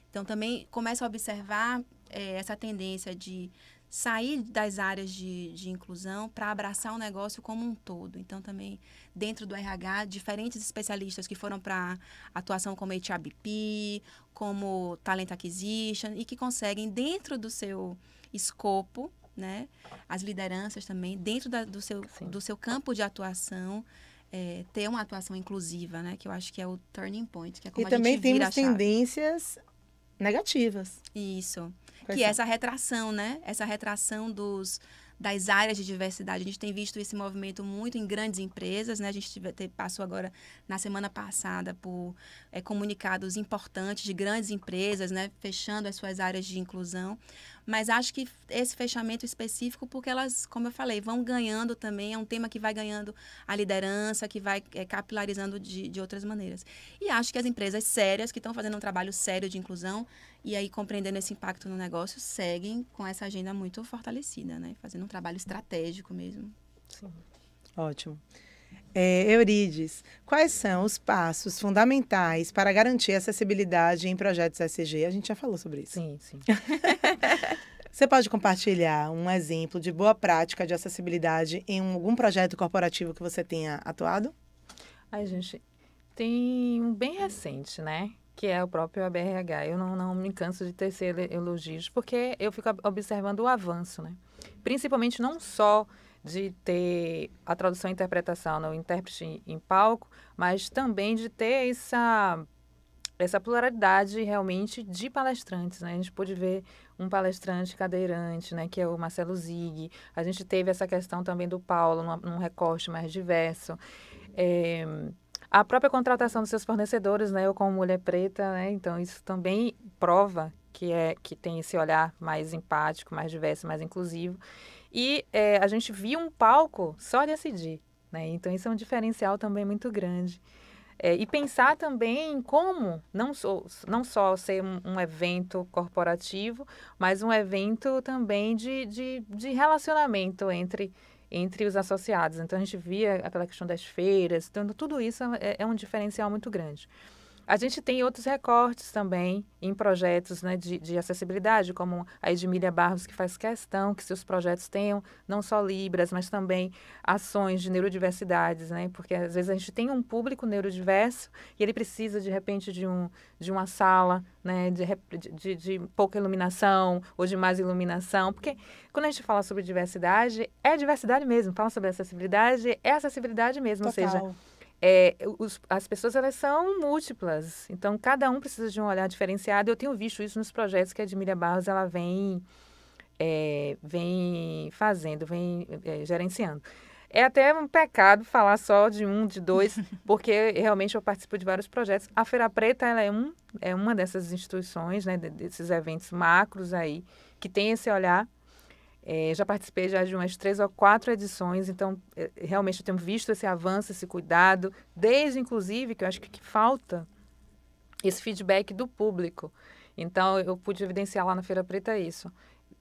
Então, também começo a observar essa tendência de sair das áreas de inclusão para abraçar o negócio como um todo. Então, também, dentro do RH, diferentes especialistas que foram para atuação como HRBP, como Talent Acquisition, e que conseguem, dentro do seu escopo, né, as lideranças também, dentro do seu campo de atuação, ter uma atuação inclusiva, né? Que eu acho que é o turning point, que é como a gente vira a chave. E também temos tendências negativas. Isso. Que é essa retração, né? Essa retração das áreas de diversidade. A gente tem visto esse movimento muito em grandes empresas, né? A gente passou agora, na semana passada, por comunicados importantes de grandes empresas, né? Fechando as suas áreas de inclusão. Mas acho que esse fechamento específico, porque elas, como eu falei, vão ganhando também, é um tema que vai ganhando a liderança, que vai capilarizando de outras maneiras. E acho que as empresas sérias, que estão fazendo um trabalho sério de inclusão, e aí compreendendo esse impacto no negócio, seguem com essa agenda muito fortalecida, né? Fazendo um trabalho estratégico mesmo. Sim. Ótimo. Eurides, quais são os passos fundamentais para garantir a acessibilidade em projetos ESG? A gente já falou sobre isso. Sim, sim. Você pode compartilhar um exemplo de boa prática de acessibilidade em algum projeto corporativo que você tenha atuado? Ai, gente, tem um bem recente, né? Que é o próprio ABRH. Eu não me canso de tecer elogios, porque eu fico observando o avanço, né? Principalmente não só de ter a tradução e interpretação, o intérprete em palco, mas também de ter essa pluralidade realmente de palestrantes, né? A gente pôde ver um palestrante cadeirante, né, que é o Marcelo Zig. A gente teve essa questão também do Paulo, num recorte mais diverso. A própria contratação dos seus fornecedores, né, eu como mulher preta, né, então isso também prova que tem esse olhar mais empático, mais diverso, mais inclusivo. E a gente viu um palco só de decidir, né, então isso é um diferencial também muito grande. E pensar também em como não só ser um evento corporativo, mas um evento também de relacionamento entre os associados. Então, a gente via aquela questão das feiras, então, tudo isso é um diferencial muito grande. A gente tem outros recortes também em projetos, né, de acessibilidade, como a Edmília Barros, que faz questão que seus projetos tenham não só Libras, mas também ações de neurodiversidades, né? Porque às vezes a gente tem um público neurodiverso e ele precisa, de repente, de uma sala, né, de pouca iluminação ou de mais iluminação. Porque quando a gente fala sobre diversidade, é diversidade mesmo. Fala sobre acessibilidade, é acessibilidade mesmo. Total. Ou seja, as pessoas, elas são múltiplas, então cada um precisa de um olhar diferenciado. Eu tenho visto isso nos projetos que a Edmília Barros ela vem fazendo, vem gerenciando. É até um pecado falar só de um, de dois, porque realmente eu participo de vários projetos. A Feira Preta ela é uma dessas instituições, né, desses eventos macros aí, que tem esse olhar. Já participei já de umas 3 ou 4 edições, então realmente eu tenho visto esse avanço, esse cuidado, desde inclusive que eu acho que falta esse feedback do público. Então eu pude evidenciar lá na Feira Preta isso.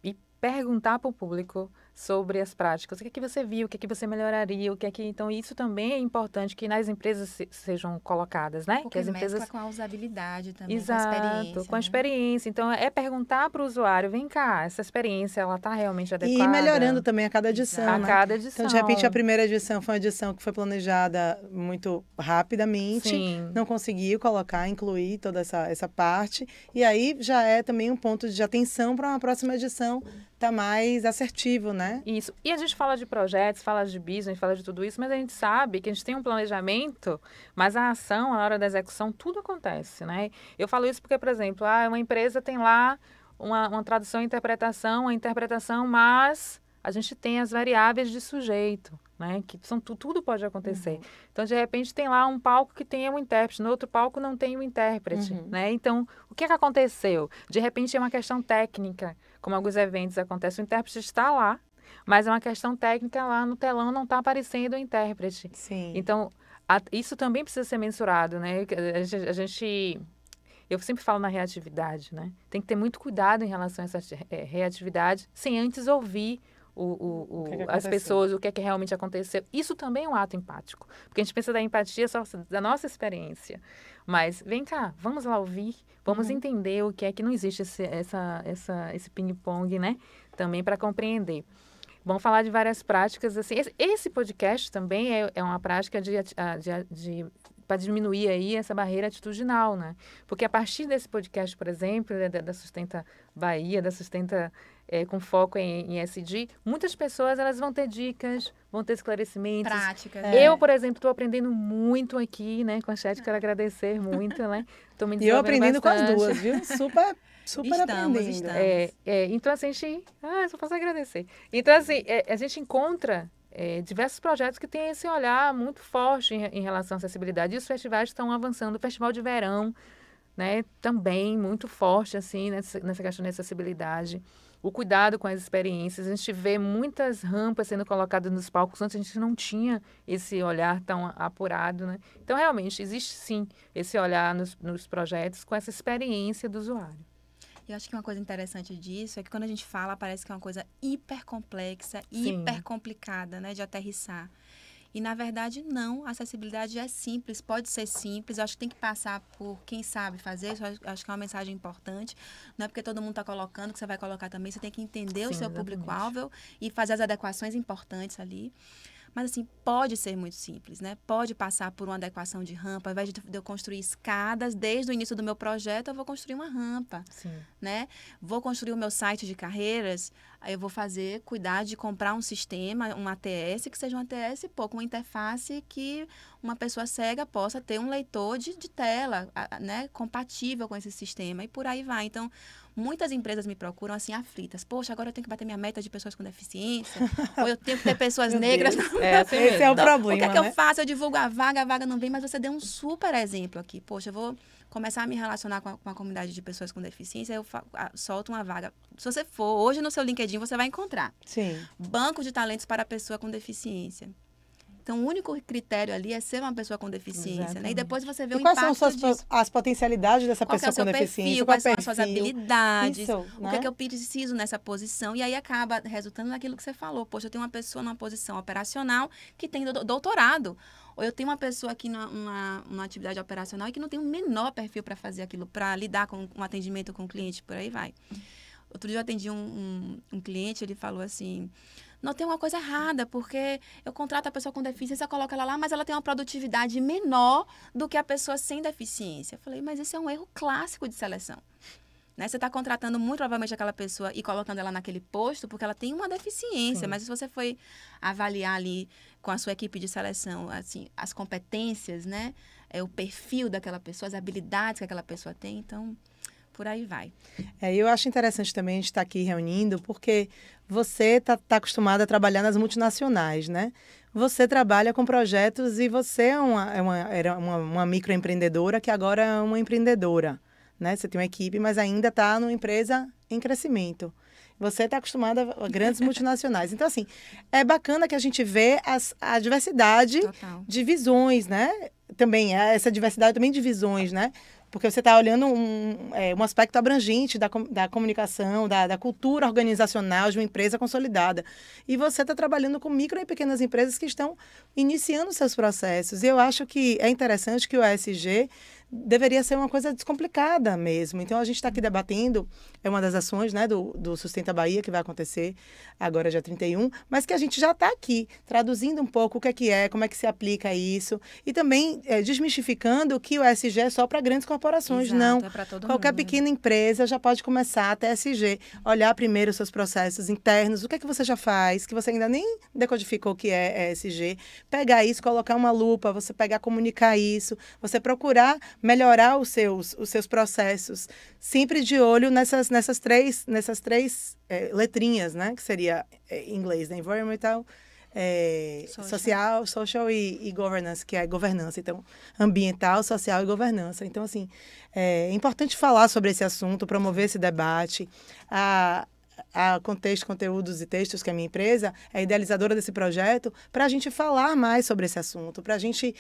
E perguntar para o público sobre as práticas. O que é que você viu? O que é que você melhoraria? O que é que... Então, isso também é importante que nas empresas sejam colocadas, né? Porque que as empresas mescla com a usabilidade também, Exato, com a experiência. com a experiência. Então, é perguntar para o usuário, vem cá, essa experiência, ela está realmente adequada? E ir melhorando também a cada edição, A né? cada edição. Então, de repente, a primeira edição foi uma edição que foi planejada muito rapidamente, Sim. não conseguiu incluir toda essa parte, e aí já é também um ponto de atenção para uma próxima edição estar mais assertivo, né? Isso. E a gente fala de projetos, fala de business, fala de tudo isso, mas a gente sabe que a gente tem um planejamento, mas a ação, a hora da execução, tudo acontece, né? Eu falo isso porque, por exemplo, uma empresa tem lá uma tradução e interpretação, a interpretação, mas a gente tem as variáveis de sujeito, né? Que tudo pode acontecer. Então, de repente, tem lá um palco que tem um intérprete, no outro palco não tem um intérprete, né? Então, o que aconteceu? De repente, é uma questão técnica, como alguns eventos acontecem, o intérprete está lá, mas é uma questão técnica lá no telão, não está aparecendo o intérprete. Sim. Então, isso também precisa ser mensurado, né? Eu sempre falo na reatividade, né? Tem que ter muito cuidado em relação a essa reatividade, sem antes ouvir as pessoas, o que é que realmente aconteceu. Isso também é um ato empático. Porque a gente pensa da empatia só da nossa experiência. Mas, vem cá, vamos lá ouvir, vamos entender o que é que não existe esse ping-pong, né? Também para compreender. Vamos falar de várias práticas. Assim, esse podcast também é uma prática para diminuir aí essa barreira atitudinal, né? Porque a partir desse podcast, por exemplo, da Sustenta Bahia, da Sustenta com foco em ESG, muitas pessoas elas vão ter dicas, vão ter esclarecimentos. Práticas. Eu, por exemplo, estou aprendendo muito aqui, né? Com a chat, quero agradecer muito, né? Estou me E eu aprendendo bastante. com as duas, viu? Super aprendendo. Estamos. Então, assim, só posso agradecer. Então, assim, a gente encontra diversos projetos que têm esse olhar muito forte em relação à acessibilidade. E os festivais estão avançando. O Festival de Verão, né, também muito forte, assim, nessa questão de acessibilidade. O cuidado com as experiências. A gente vê muitas rampas sendo colocadas nos palcos. Antes a gente não tinha esse olhar tão apurado, né? Então, realmente, existe, sim, esse olhar nos projetos com essa experiência do usuário. Eu acho que uma coisa interessante disso é que quando a gente fala, parece que é uma coisa hiper complexa, hiper complicada, né, de aterrissar. E, na verdade, não. A acessibilidade é simples, pode ser simples. Eu acho que tem que passar por quem sabe fazer. Eu acho que é uma mensagem importante. Não é porque todo mundo está colocando que você vai colocar também. Você tem que entender o seu público-alvo e fazer as adequações importantes ali. Mas, assim, pode ser muito simples, né? Pode passar por uma adequação de rampa. Ao invés de eu construir escadas, desde o início do meu projeto, eu vou construir uma rampa, né? Vou construir o meu site de carreiras. Aí eu vou cuidar de comprar um sistema, um ATS, que seja um ATS, com uma interface que uma pessoa cega possa ter um leitor de tela, né, compatível com esse sistema, e por aí vai. Então, muitas empresas me procuram assim, aflitas. Poxa, agora eu tenho que bater minha meta de pessoas com deficiência, ou eu tenho que ter pessoas negras. Esse é o problema, o que é que né? eu faço? Eu divulgo a vaga não vem, mas você deu um super exemplo aqui. Poxa, eu vou começar a me relacionar com a comunidade de pessoas com deficiência, eu solto uma vaga. Se você for, hoje no seu LinkedIn, você vai encontrar. Sim. Banco de talentos para pessoa com deficiência. Então, o único critério ali é ser uma pessoa com deficiência, né? E depois você vê o quais impacto são as potencialidades dessa qual pessoa que é o com seu deficiência? perfil, Qual quais são as suas habilidades, Isso, o que é que eu preciso nessa posição. E aí acaba resultando naquilo que você falou. Poxa, eu tenho uma pessoa numa posição operacional que tem doutorado. Ou eu tenho uma pessoa aqui numa atividade operacional e que não tem o menor perfil para fazer aquilo, para lidar com um atendimento com o cliente, por aí vai. Outro dia eu atendi um cliente, ele falou assim: não, tem uma coisa errada, porque eu contrato a pessoa com deficiência, coloco ela lá, mas ela tem uma produtividade menor do que a pessoa sem deficiência. Eu falei, mas esse é um erro clássico de seleção. Né? Você está contratando muito provavelmente aquela pessoa e colocando ela naquele posto porque ela tem uma deficiência. Sim. Mas se você foi avaliar ali com a sua equipe de seleção, assim, as competências, né? O perfil daquela pessoa, as habilidades que aquela pessoa tem, então, por aí vai. Eu acho interessante também a gente estar aqui reunindo, porque você está acostumada a trabalhar nas multinacionais, né? Você trabalha com projetos e você era uma microempreendedora que agora é uma empreendedora. Né? Você tem uma equipe, mas ainda está numa empresa em crescimento. Você está acostumada a grandes multinacionais. Então, assim, é bacana que a gente vê a diversidade de visões, né? Também, essa diversidade também de visões, né? Porque você está olhando um aspecto abrangente da comunicação, da cultura organizacional de uma empresa consolidada. E você está trabalhando com micro e pequenas empresas que estão iniciando seus processos. E eu acho que é interessante que o ESG deveria ser uma coisa descomplicada mesmo. Então, a gente está aqui debatendo, é uma das ações, né, do Sustenta Bahia, que vai acontecer agora, dia 31, mas que a gente já está aqui, traduzindo um pouco o que é, como é que se aplica isso, e também desmistificando que o ESG é só para grandes corporações. Exato, não. É para todo Qualquer mundo, pequena empresa já pode começar a ter ESG, olhar primeiro os seus processos internos, o que é que você já faz, que você ainda nem decodificou o que é ESG, pegar isso, colocar uma lupa, você pegar, comunicar isso, você procurar melhorar os seus processos, sempre de olho nessas três letrinhas, né? Que seria em inglês, né? Environmental, social e governance, que é governança. Então, ambiental, social e governança. Então, assim, é importante falar sobre esse assunto, promover esse debate. A Contexto, Conteúdos e Textos, que é a minha empresa, é a idealizadora desse projeto, para a gente falar mais sobre esse assunto, para a gente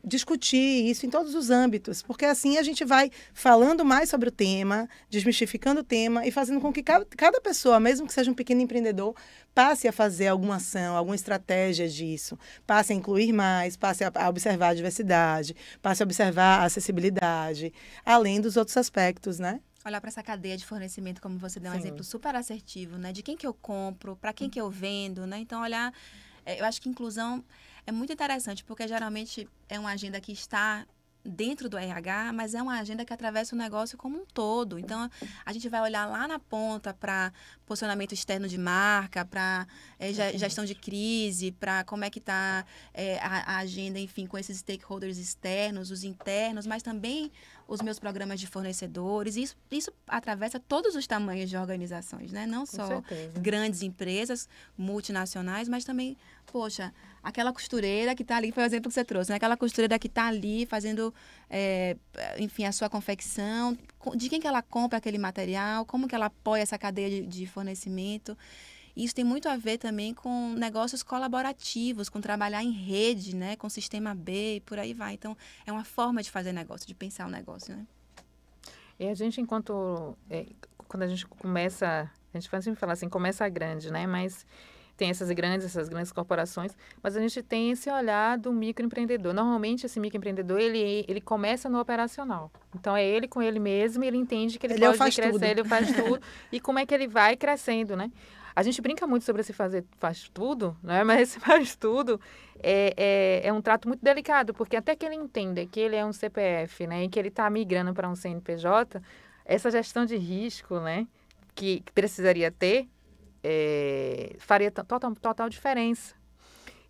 discutir isso em todos os âmbitos, porque assim a gente vai falando mais sobre o tema, desmistificando o tema e fazendo com que cada pessoa, mesmo que seja um pequeno empreendedor, passe a fazer alguma ação, alguma estratégia disso, passe a incluir mais, passe a observar a diversidade, passe a observar a acessibilidade, além dos outros aspectos, né? Olhar para essa cadeia de fornecimento, como você deu um exemplo super assertivo, né? De quem que eu compro, para quem que eu vendo, né? Então, olhar... eu acho que inclusão é muito interessante, porque geralmente é uma agenda que está dentro do RH, mas é uma agenda que atravessa o negócio como um todo. Então, a gente vai olhar lá na ponta para posicionamento externo de marca, para gestão de crise, para como é que está a agenda, enfim, com esses stakeholders externos, os internos, mas também os meus programas de fornecedores. Isso atravessa todos os tamanhos de organizações, né? Não só grandes empresas, multinacionais, mas também, poxa, aquela costureira que está ali, foi o exemplo que você trouxe, né? Aquela costureira que está ali fazendo, enfim, a sua confecção, de quem que ela compra aquele material, como que ela apoia essa cadeia de fornecimento. Isso tem muito a ver também com negócios colaborativos, com trabalhar em rede, né? Com sistema B e por aí vai. Então, é uma forma de fazer negócio, de pensar o negócio, né? E a gente, quando a gente começa, a gente sempre fala assim, começa grande, né? Mas tem essas grandes corporações, mas a gente tem esse olhar do microempreendedor. Normalmente, esse microempreendedor, ele começa no operacional. Então, é ele com ele mesmo, ele entende que ele pode crescer, tudo. Ele faz tudo. E como é que ele vai crescendo, né? A gente brinca muito sobre esse faz tudo, né? Mas esse faz tudo é um trato muito delicado, porque até que ele entenda que ele é um CPF, né? E que ele está migrando para um CNPJ, essa gestão de risco, né? Que precisaria ter, faria total diferença.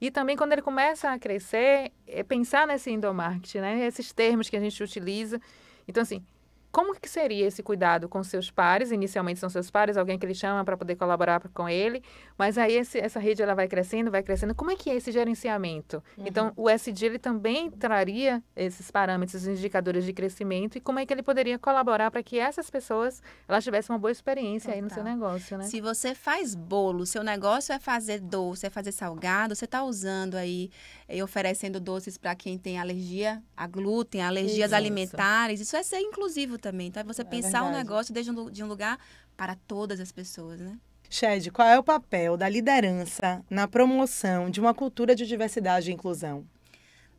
E também, quando ele começa a crescer, pensar nesse endomarketing, né? Esses termos que a gente utiliza. Então, assim, como que seria esse cuidado com seus pares? Inicialmente são seus pares, alguém que ele chama para poder colaborar com ele, mas aí essa rede ela vai crescendo, vai crescendo. Como é que é esse gerenciamento? Então, o SG ele também traria esses parâmetros, esses indicadores de crescimento e como é que ele poderia colaborar para que essas pessoas elas tivessem uma boa experiência aí no seu negócio, né? Se você faz bolo, seu negócio é fazer doce, é fazer salgado, você está usando aí e oferecendo doces para quem tem alergia a glúten, alergias alimentares, isso é ser inclusivo também, tá? Você pensar o negócio de um lugar para todas as pessoas, né? Shed, qual é o papel da liderança na promoção de uma cultura de diversidade e inclusão?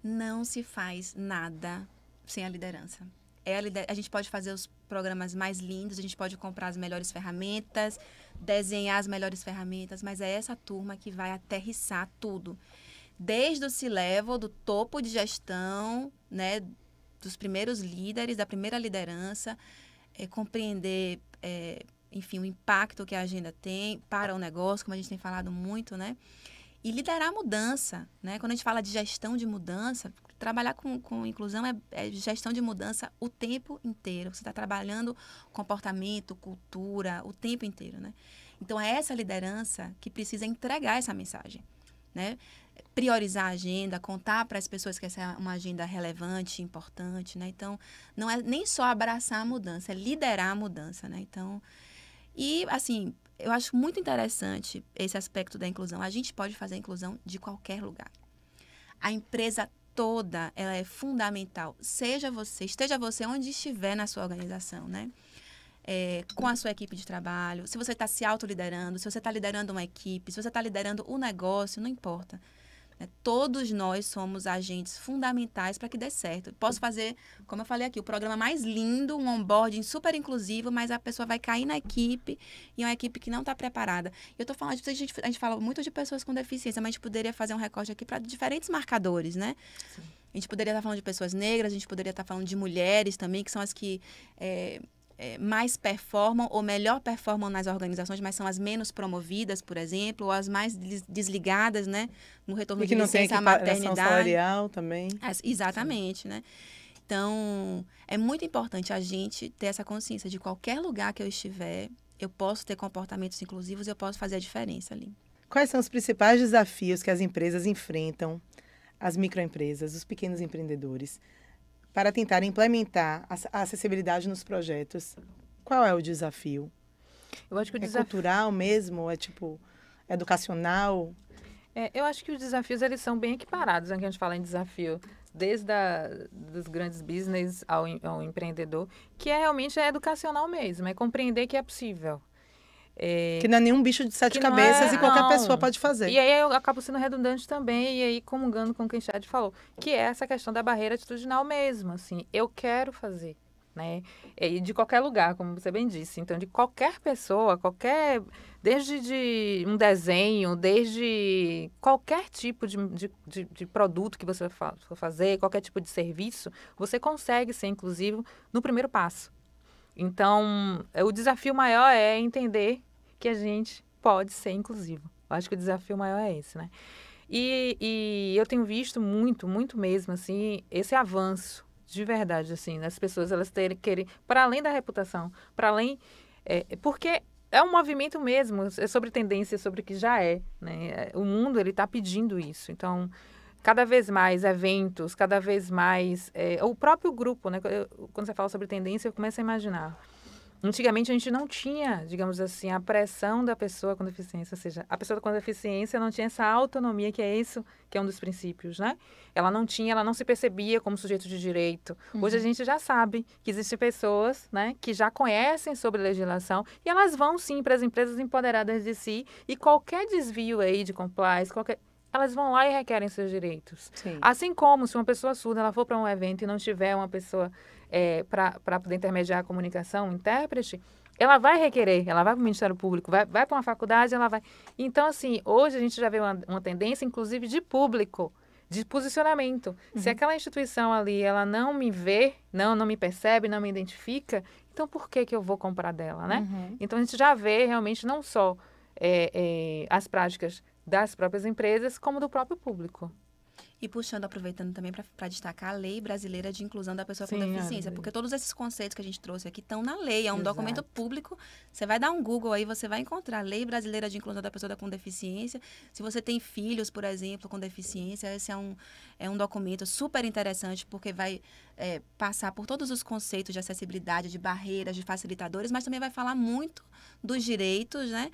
Não se faz nada sem a liderança. A gente pode fazer os programas mais lindos, a gente pode comprar as melhores ferramentas, desenhar as melhores ferramentas, mas é essa turma que vai aterrissar tudo. Desde o C-Level, do topo de gestão, né, dos primeiros líderes, da primeira liderança, compreender, enfim, o impacto que a agenda tem para o negócio, como a gente tem falado muito, né? E liderar a mudança, né? Quando a gente fala de gestão de mudança, trabalhar com inclusão é gestão de mudança o tempo inteiro. Você está trabalhando comportamento, cultura, o tempo inteiro, né? Então, é essa liderança que precisa entregar essa mensagem, né? Priorizar a agenda, contar para as pessoas que essa é uma agenda relevante, importante, né? Então, não é nem só abraçar a mudança, é liderar a mudança, né? Então, e assim, eu acho muito interessante esse aspecto da inclusão. A gente pode fazer a inclusão de qualquer lugar. A empresa toda, ela é fundamental. Esteja você onde estiver na sua organização, né? Com a sua equipe de trabalho, se você está se autoliderando, se você está liderando uma equipe, se você está liderando um negócio, não importa. Todos nós somos agentes fundamentais para que dê certo. Posso fazer, como eu falei aqui, o programa mais lindo, um onboarding super inclusivo, mas a pessoa vai cair na equipe e é uma equipe que não está preparada. Eu estou falando, a gente fala muito de pessoas com deficiência, mas a gente poderia fazer um recorte aqui para diferentes marcadores, né? Sim. A gente poderia estar falando de pessoas negras, a gente poderia estar falando de mulheres também, que são as que mais performam ou melhor performam nas organizações, mas são as menos promovidas, por exemplo, ou as mais desligadas, né, no retorno de licença à maternidade. Salarial também. Exatamente, sim, né? Então, é muito importante a gente ter essa consciência de qualquer lugar que eu estiver, eu posso ter comportamentos inclusivos, eu posso fazer a diferença ali. Quais são os principais desafios que as empresas enfrentam, as microempresas, os pequenos empreendedores, para tentar implementar a acessibilidade nos projetos? Qual é o desafio? Eu acho que o desafio cultural mesmo? É tipo educacional? Eu acho que os desafios eles são bem equiparados, né? Que a gente fala em desafio, desde dos grandes business ao empreendedor, que realmente é educacional mesmo, é compreender que é possível. Que não é nenhum bicho de sete cabeças e qualquer pessoa pode fazer. E aí eu acabo sendo redundante também, e aí comungando com o que o Chad falou, que é essa questão da barreira atitudinal mesmo, assim, eu quero fazer, né? E de qualquer lugar, como você bem disse. Então, de qualquer pessoa, desde de um desenho, desde qualquer tipo de produto que você for fazer, qualquer tipo de serviço, você consegue ser inclusivo no primeiro passo. Então, o desafio maior é entender que a gente pode ser inclusivo. Eu acho que o desafio maior é esse, né? E eu tenho visto muito, muito mesmo, assim, esse avanço de verdade, assim, das pessoas, elas querem, para além da reputação, para além... porque é um movimento mesmo, é sobre tendência, sobre o que já é, né? O mundo, ele está pedindo isso. Então, cada vez mais eventos, cada vez mais... o próprio grupo, né? Quando você fala sobre tendência, eu começo a imaginar. Antigamente, a gente não tinha, digamos assim, a pressão da pessoa com deficiência. Ou seja, a pessoa com deficiência não tinha essa autonomia, que é isso que é um dos princípios, né? Ela não se percebia como sujeito de direito. Hoje, a gente já sabe que existem pessoas, né, que já conhecem sobre legislação e elas vão, sim, para as empresas empoderadas de si e qualquer desvio aí de compliance, elas vão lá e requerem seus direitos. Sim. Assim como se uma pessoa surda ela for para um evento e não tiver uma pessoa para poder intermediar a comunicação, um intérprete, ela vai requerer, ela vai para o Ministério Público, vai para uma faculdade, ela vai... Então, assim, hoje a gente já vê uma tendência, inclusive, de público, de posicionamento. Se aquela instituição ali, ela não me vê, não me percebe, não me identifica, então por que eu vou comprar dela, né? Então, a gente já vê realmente não só as práticas das próprias empresas como do próprio público. E puxando, aproveitando também para destacar a Lei Brasileira de Inclusão da Pessoa com Sim, Deficiência, porque todos esses conceitos que a gente trouxe aqui estão na lei, é um Exato. documento público. Você vai dar um Google aí, você vai encontrar a Lei Brasileira de Inclusão da Pessoa com Deficiência. Se você tem filhos, por exemplo, com deficiência, esse é um documento super interessante, porque vai passar por todos os conceitos de acessibilidade, de barreiras, de facilitadores, mas também vai falar muito dos direitos, né?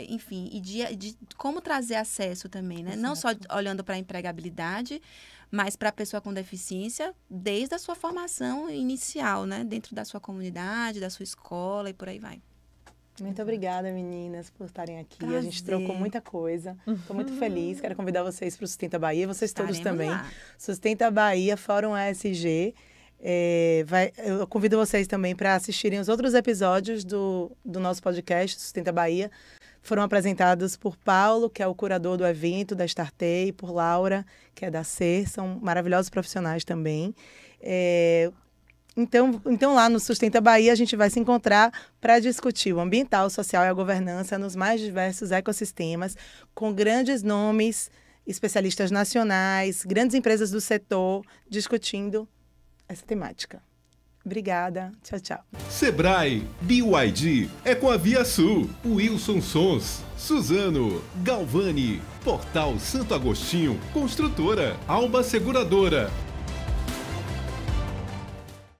Enfim, e de como trazer acesso também, né? Não só olhando para a empregabilidade, mas para a pessoa com deficiência, desde a sua formação inicial, né? Dentro da sua comunidade, da sua escola e por aí vai. Muito obrigada, meninas, por estarem aqui. Prazer. A gente trocou muita coisa. Estou muito feliz. Quero convidar vocês para o Sustenta Bahia, vocês todos Estaremos também. lá. Sustenta Bahia, Fórum ESG. Eu convido vocês também para assistirem os outros episódios do nosso podcast, Sustenta Bahia. Foram apresentados por Paulo, que é o curador do evento da Startei, e por Laura, que é da SER. São maravilhosos profissionais também. Então, lá no Sustenta Bahia, a gente vai se encontrar para discutir o ambiental, o social e a governança nos mais diversos ecossistemas, com grandes nomes, especialistas nacionais, grandes empresas do setor, discutindo essa temática. Obrigada. Tchau, tchau. Sebrae, BYD, é com a Via Sul, Wilson Sons, Suzano, Galvani, Portal Santo Agostinho, Construtora, Alba Seguradora.